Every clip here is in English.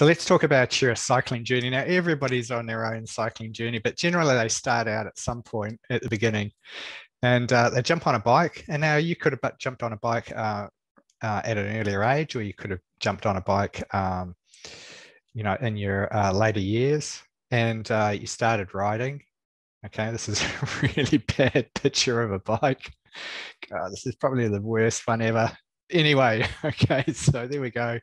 So let's talk about your cycling journey. Now, everybody's on their own cycling journey, but generally they start out at some point at the beginning and they jump on a bike. And now you could have jumped on a bike at an earlier age, or you could have jumped on a bike, in your later years, and you started riding. Okay, this is a really bad picture of a bike. God, this is probably the worst one ever. Anyway, okay, so there we go.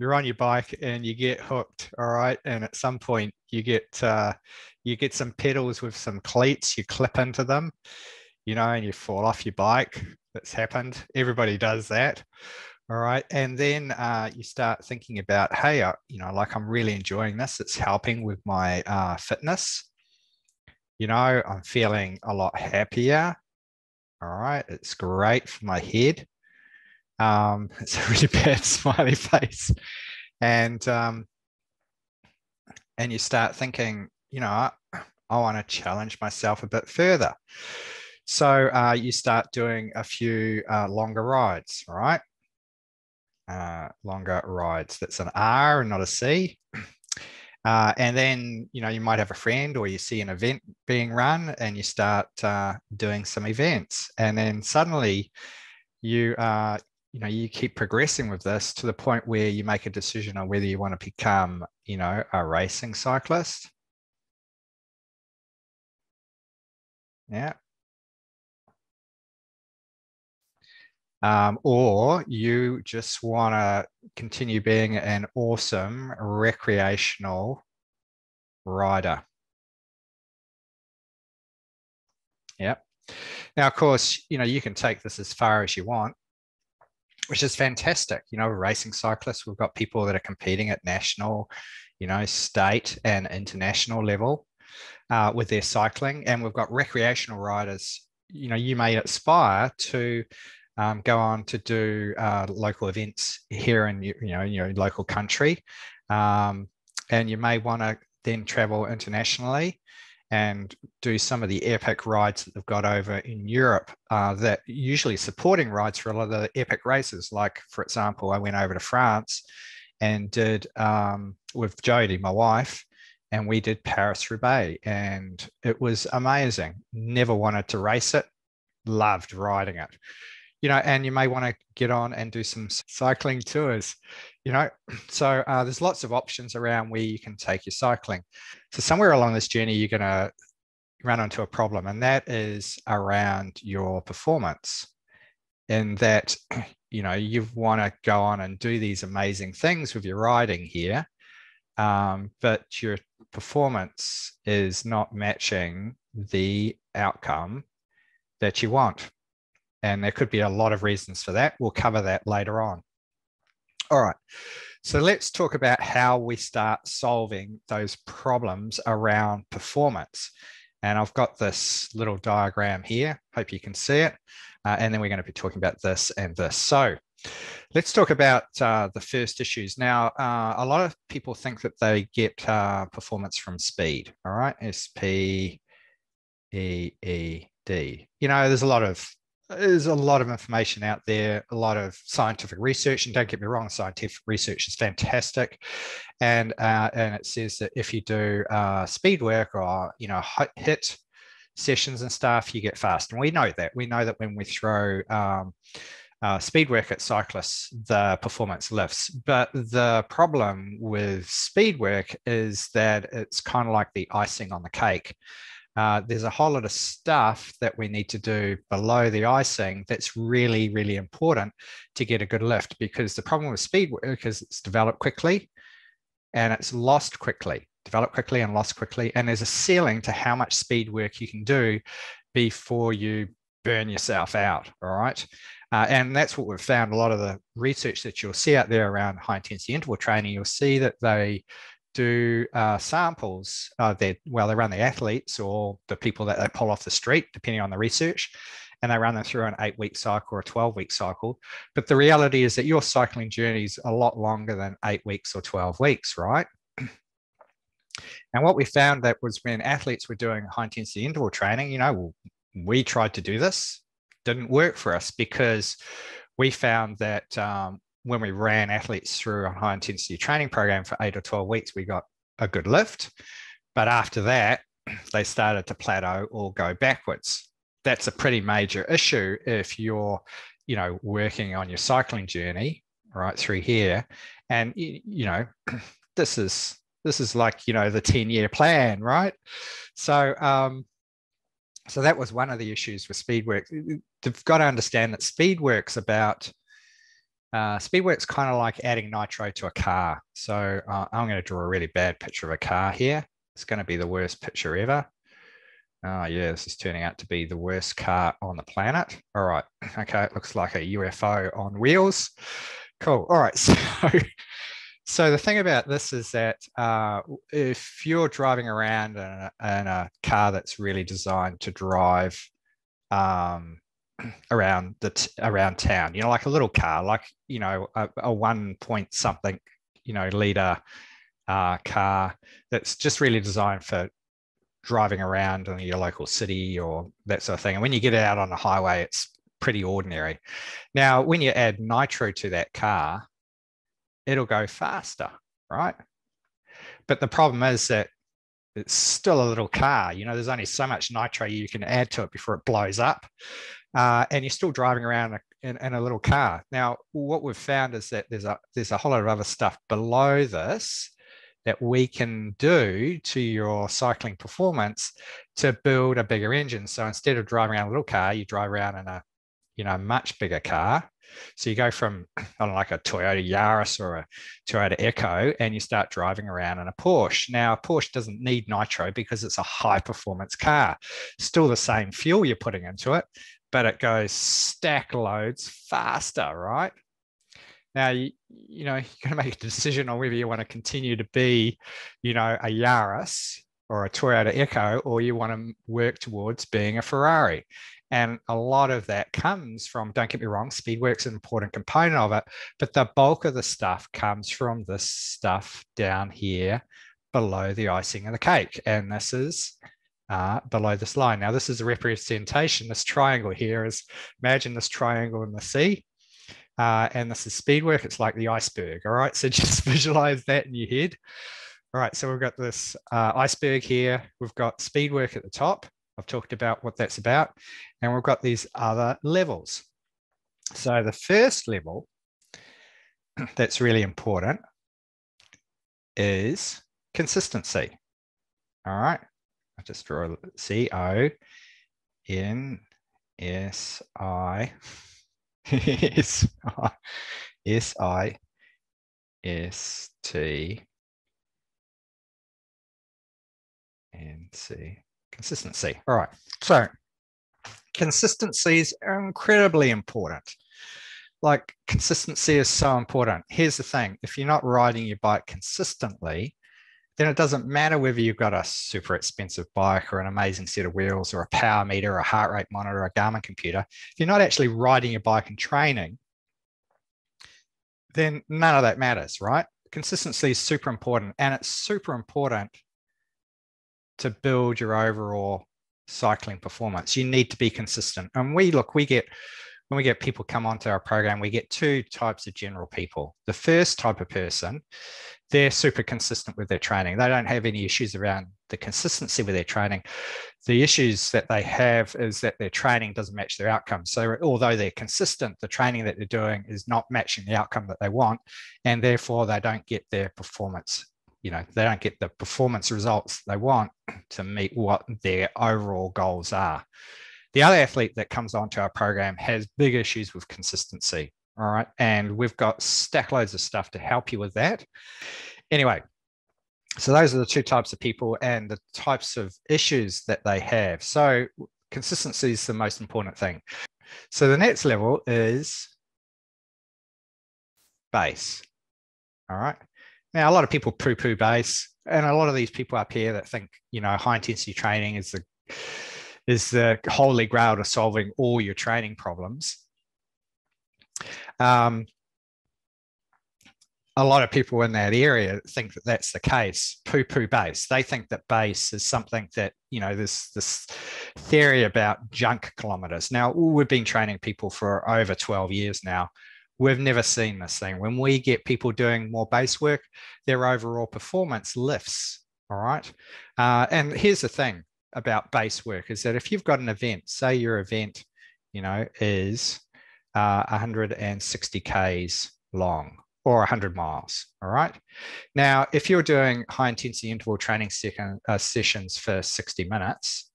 You're on your bike and you get hooked, all right. And at some point, you get some pedals with some cleats. You clip into them, and you fall off your bike. That's happened. Everybody does that. All right. And then you start thinking about, hey, like I'm really enjoying this. It's helping with my fitness. I'm feeling a lot happier. All right. It's great for my head. It's a really bad smiley face. And you start thinking, I want to challenge myself a bit further. So you start doing a few longer rides, all right? Longer rides. That's an R and not a C. And then, you might have a friend or you see an event being run and you start doing some events. And then suddenly you keep progressing with this to the point where you make a decision on whether you want to become, a racing cyclist. Yeah. Or you just want to continue being an awesome recreational rider. Yeah. Now, of course, you can take this as far as you want, which is fantastic. Racing cyclists, we've got people that are competing at national, state and international level with their cycling. And we've got recreational riders. You may aspire to go on to do local events here in your local country, and you may want to then travel internationally and do some of the epic rides that they've got over in Europe that usually supporting rides for a lot of the epic races. Like, for example, I went over to France and did with Jodie, my wife, and we did Paris-Roubaix, and it was amazing. Never wanted to race it, loved riding it. And you may want to get on and do some cycling tours, So there's lots of options around where you can take your cycling. So somewhere along this journey, you're going to run into a problem, and that is around your performance. In that, you want to go on and do these amazing things with your riding here, but your performance is not matching the outcome that you want. And there could be a lot of reasons for that. We'll cover that later on. All right. So let's talk about how we start solving those problems around performance. And I've got this little diagram here. Hope you can see it. And then we're going to be talking about this and this. So let's talk about the first issues. Now, a lot of people think that they get performance from speed. All right. S-P-E-E-D. There's a lot of information out there, a lot of scientific research, and don't get me wrong, scientific research is fantastic, and it says that if you do speed work or hit sessions and stuff, you get fast, and we know that when we throw speed work at cyclists, the performance lifts. But the problem with speed work is that it's kind of like the icing on the cake. There's a whole lot of stuff that we need to do below the icing that's really, really important to get a good lift, because the problem with speed work is it's developed quickly and it's lost quickly, developed quickly and lost quickly. And there's a ceiling to how much speed work you can do before you burn yourself out, all right? And that's what we've found. A lot of the research that you'll see out there around high intensity interval training, you'll see that they do samples. They run the athletes or the people that they pull off the street, depending on the research, and they run them through an 8-week cycle or a 12-week cycle. But the reality is that your cycling journey is a lot longer than 8 weeks or 12 weeks, right? And what we found that was when athletes were doing high intensity interval training, we tried to do this, didn't work for us, because we found that when we ran athletes through a high intensity training program for 8 or 12 weeks, we got a good lift. But after that, they started to plateau or go backwards. That's a pretty major issue if you're, working on your cycling journey right through here. And, this is like, the 10-year plan, right? So that was one of the issues with Speedworks. They've got to understand that Speedworks kind of like adding nitro to a car. So I'm going to draw a really bad picture of a car here. It's going to be the worst picture ever. Oh yeah, this is turning out to be the worst car on the planet. All right, okay, it looks like a UFO on wheels. Cool, all right, so the thing about this is that if you're driving around in a car that's really designed to drive around town, like a little car, like, a 1 point something, liter car that's just really designed for driving around in your local city or that sort of thing. And when you get out on the highway, it's pretty ordinary. Now, when you add nitro to that car, it'll go faster, right? But the problem is that it's still a little car. There's only so much nitro you can add to it before it blows up. And you're still driving around in a little car. Now, what we've found is that there's a whole lot of other stuff below this that we can do to your cycling performance to build a bigger engine. So instead of driving around a little car, you drive around in a much bigger car. So you go from like a Toyota Yaris or a Toyota Echo, and you start driving around in a Porsche. Now, a Porsche doesn't need nitro because it's a high performance car. Still the same fuel you're putting into it, but it goes stack loads faster, right? Now, you're going to make a decision on whether you want to continue to be, a Yaris or a Toyota Echo, or you want to work towards being a Ferrari. And a lot of that comes from, don't get me wrong, Speedworks is an important component of it, but the bulk of the stuff comes from this stuff down here below the icing of the cake. And this is below this line. Now, this is a representation. This triangle here is, imagine this triangle in the sea. And this is Speedwork. It's like the iceberg. All right. So just visualize that in your head. All right. So we've got this iceberg here. We've got Speedwork at the top. I've talked about what that's about. And we've got these other levels. So the first level that's really important is consistency. All right. I'll just draw CONSI. SISTNC. Consistency. All right. So consistency is incredibly important. Like, consistency is so important. Here's the thing. If you're not riding your bike consistently, then it doesn't matter whether you've got a super expensive bike or an amazing set of wheels or a power meter or a heart rate monitor or a Garmin computer. If you're not actually riding your bike and training, then none of that matters, right? Consistency is super important, and it's super important to build your overall cycling performance. You need to be consistent. And when we get people come onto our program, we get two types of general people. The first type of person, they're super consistent with their training. They don't have any issues around the consistency with their training. The issues that they have is that their training doesn't match their outcomes. So although they're consistent, the training that they're doing is not matching the outcome that they want, and therefore they don't get their performance. They don't get the performance results they want to meet what their overall goals are. The other athlete that comes onto our program has big issues with consistency. All right. And we've got stack loads of stuff to help you with that. Anyway, so those are the two types of people and the types of issues that they have. So consistency is the most important thing. So the next level is base. All right. Now, a lot of people poo-poo base, and a lot of these people up here that think, high intensity training is the holy grail to solving all your training problems. A lot of people in that area think that that's the case. Poo-poo base. They think that base is something that, this theory about junk kilometers. Now, we've been training people for over 12 years now We've never seen this thing. When we get people doing more base work, their overall performance lifts. All right. And here's the thing about base work is that if you've got an event, say your event, is 160 Ks long or 100 miles. All right. Now, if you're doing high intensity interval training sessions for 60 minutes,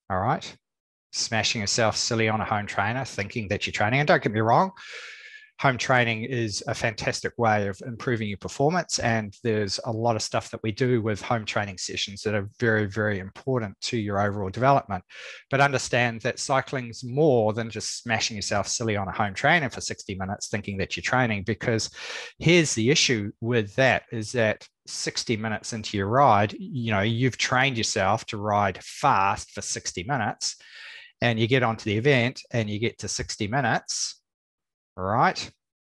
all right, smashing yourself silly on a home trainer, thinking that you're training. And don't get me wrong, home training is a fantastic way of improving your performance. And there's a lot of stuff that we do with home training sessions that are very, very important to your overall development. But understand that cycling's more than just smashing yourself silly on a home trainer for 60 minutes, thinking that you're training, because here's the issue with that is that 60 minutes into your ride, you've trained yourself to ride fast for 60 minutes and you get onto the event and you get to 60 minutes, right?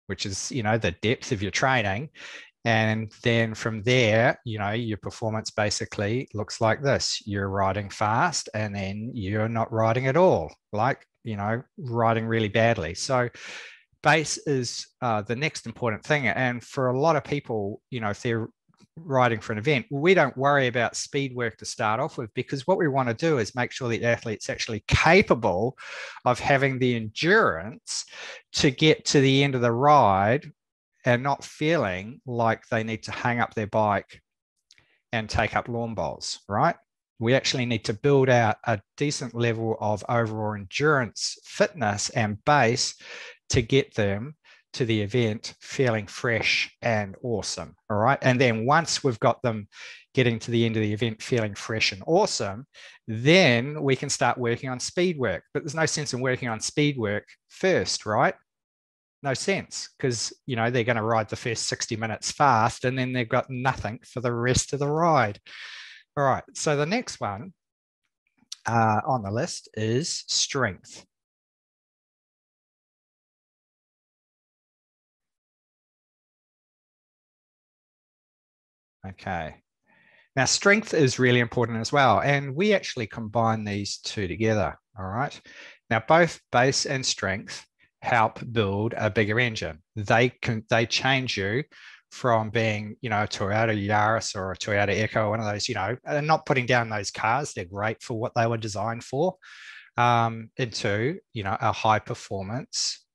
Which is, the depth of your training. And then from there, your performance basically looks like this. You're riding fast and then you're not riding at all, like, riding really badly. So base is the next important thing. And for a lot of people, if they're riding for an event, we don't worry about speed work to start off with, because what we want to do is make sure the athlete's actually capable of having the endurance to get to the end of the ride and not feeling like they need to hang up their bike and take up lawn bowls, right? We actually need to build out a decent level of overall endurance, fitness, and base to get them to the event feeling fresh and awesome. All right. And then once we've got them getting to the end of the event feeling fresh and awesome, then we can start working on speed work. But there's no sense in working on speed work first, right? No sense, because they're going to ride the first 60 minutes fast and then they've got nothing for the rest of the ride. All right. So the next one on the list is strength. Okay. Now, strength is really important as well. And we actually combine these two together. All right. Now, both base and strength help build a bigger engine. They change you from being, a Toyota Yaris or a Toyota Echo, one of those, and not putting down those cars. They're great for what they were designed for, into, a high performance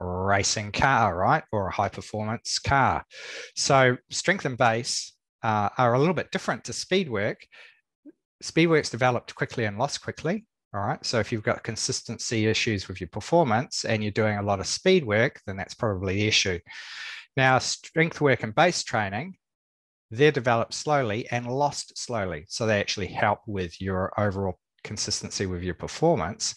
racing car, right? Or a high performance car. So strength and base are a little bit different to speed work. Speed work's developed quickly and lost quickly. All right. So if you've got consistency issues with your performance and you're doing a lot of speed work, then that's probably the issue. Now, strength work and base training, they're developed slowly and lost slowly. So they actually help with your overall consistency with your performance.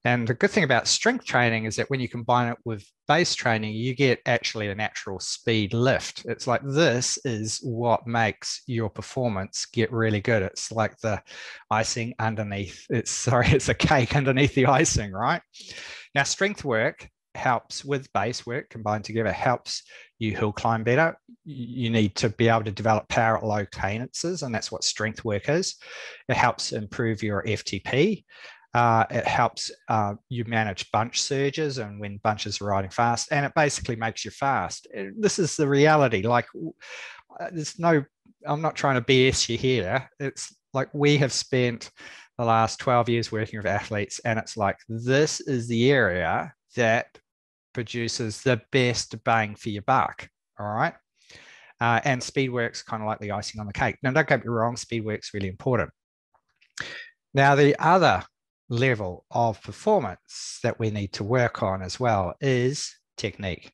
And the good thing about strength training is that when you combine it with base training, you get actually a natural speed lift. It's like this is what makes your performance get really good. It's like the icing underneath. It's a cake underneath the icing, right? Now, strength work helps with base work combined together, helps you hill climb better. You need to be able to develop power at low cadences, and that's what strength work is. It helps improve your FTP. It helps you manage bunch surges and when bunches are riding fast, and it basically makes you fast. This is the reality. Like, I'm not trying to BS you here. It's like we have spent the last 12 years working with athletes, and it's like this is the area that produces the best bang for your buck. All right. And speed work's kind of like the icing on the cake. Now, don't get me wrong, speed work's really important. Now, the other level of performance that we need to work on as well is technique.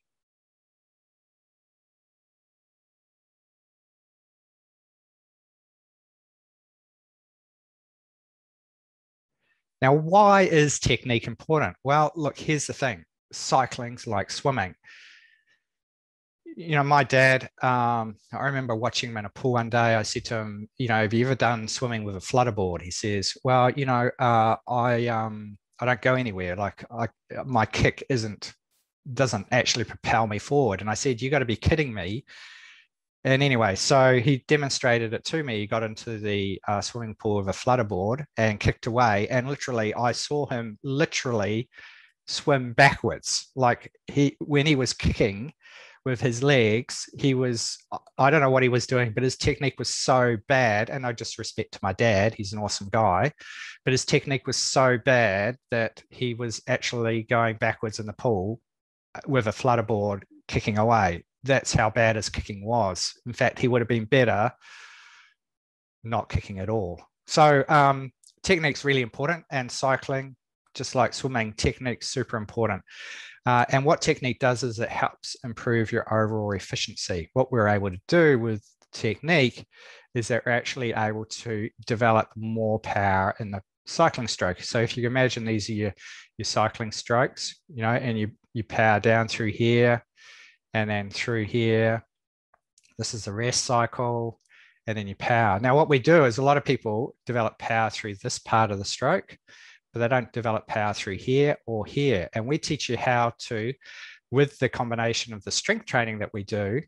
Now, why is technique important? Well, look, here's the thing. Cycling's like swimming. My dad, I remember watching him in a pool one day. I said to him, have you ever done swimming with a flutterboard? He says, well, I don't go anywhere. Like my kick doesn't actually propel me forward. And I said, you got to be kidding me. And anyway, so he demonstrated it to me. He got into the swimming pool with a flutterboard and kicked away. And literally, I saw him swim backwards. Like when he was kicking with his legs, he was, I don't know what he was doing, but his technique was so bad. And no disrespect to my dad, he's an awesome guy, but his technique was so bad that he was actually going backwards in the pool with a flutterboard kicking away. That's how bad his kicking was. In fact, he would have been better not kicking at all. So technique's really important, and cycling, just like swimming, technique's super important. And what technique does is it helps improve your overall efficiency. What we're able to do with technique is that we're actually able to develop more power in the cycling stroke. So if you imagine these are your cycling strokes, you know, and you power down through here and then through here. This is the rest cycle, and then you power. Now, what we do is a lot of people develop power through this part of the stroke, but they don't develop power through here or here. And we teach you how to, with the combination of the strength training that we do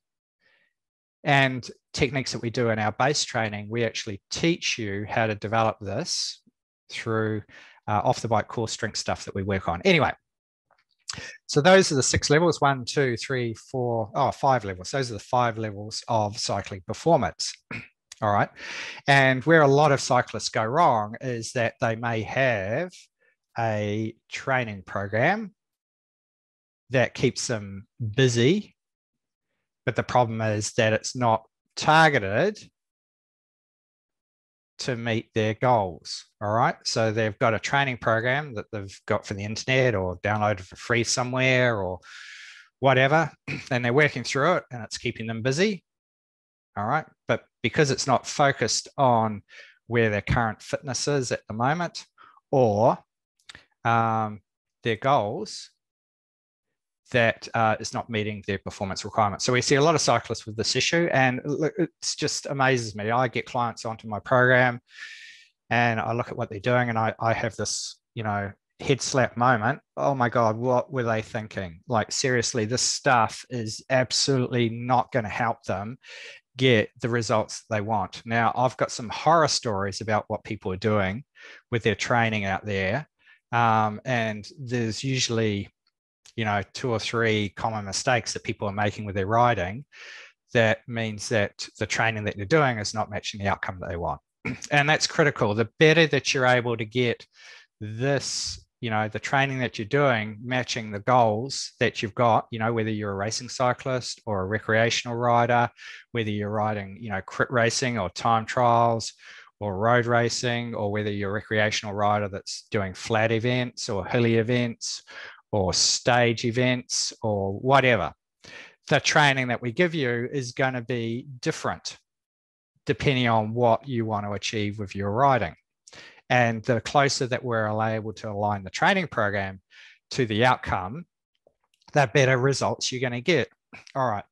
and techniques that we do in our base training, we actually teach you how to develop this through off the bike core strength stuff that we work on. Anyway, so those are the 6 levels, 1, 2, 3, 4, 5 levels. Those are the 5 levels of cycling performance. All right. And where a lot of cyclists go wrong is that they may have a training program that keeps them busy, but the problem is that it's not targeted to meet their goals. All right. So they've got a training program that they've got from the internet or downloaded for free somewhere or whatever, and they're working through it and it's keeping them busy. All right. But because it's not focused on where their current fitness is at the moment or their goals, that is not meeting their performance requirements. So we see a lot of cyclists with this issue, and it just amazes me. I get clients onto my program and I look at what they're doing and I have this, you know, head slap moment. Oh my God, what were they thinking? Like, seriously, this stuff is absolutely not going to help them get the results they want. Now, I've got some horror stories about what people are doing with their training out there. And there's usually, you know, 2 or 3 common mistakes that people are making with their riding. That means that the training that you're doing is not matching the outcome that they want. And that's critical. The better that you're able to get this, you know, the training that you're doing matching the goals that you've got, you know, whether you're a racing cyclist or a recreational rider, whether you're riding, you know, crit racing or time trials or road racing, or whether you're a recreational rider that's doing flat events or hilly events or stage events or whatever. The training that we give you is going to be different depending on what you want to achieve with your riding. And the closer that we're able to align the training program to the outcome, the better results you're going to get. All right.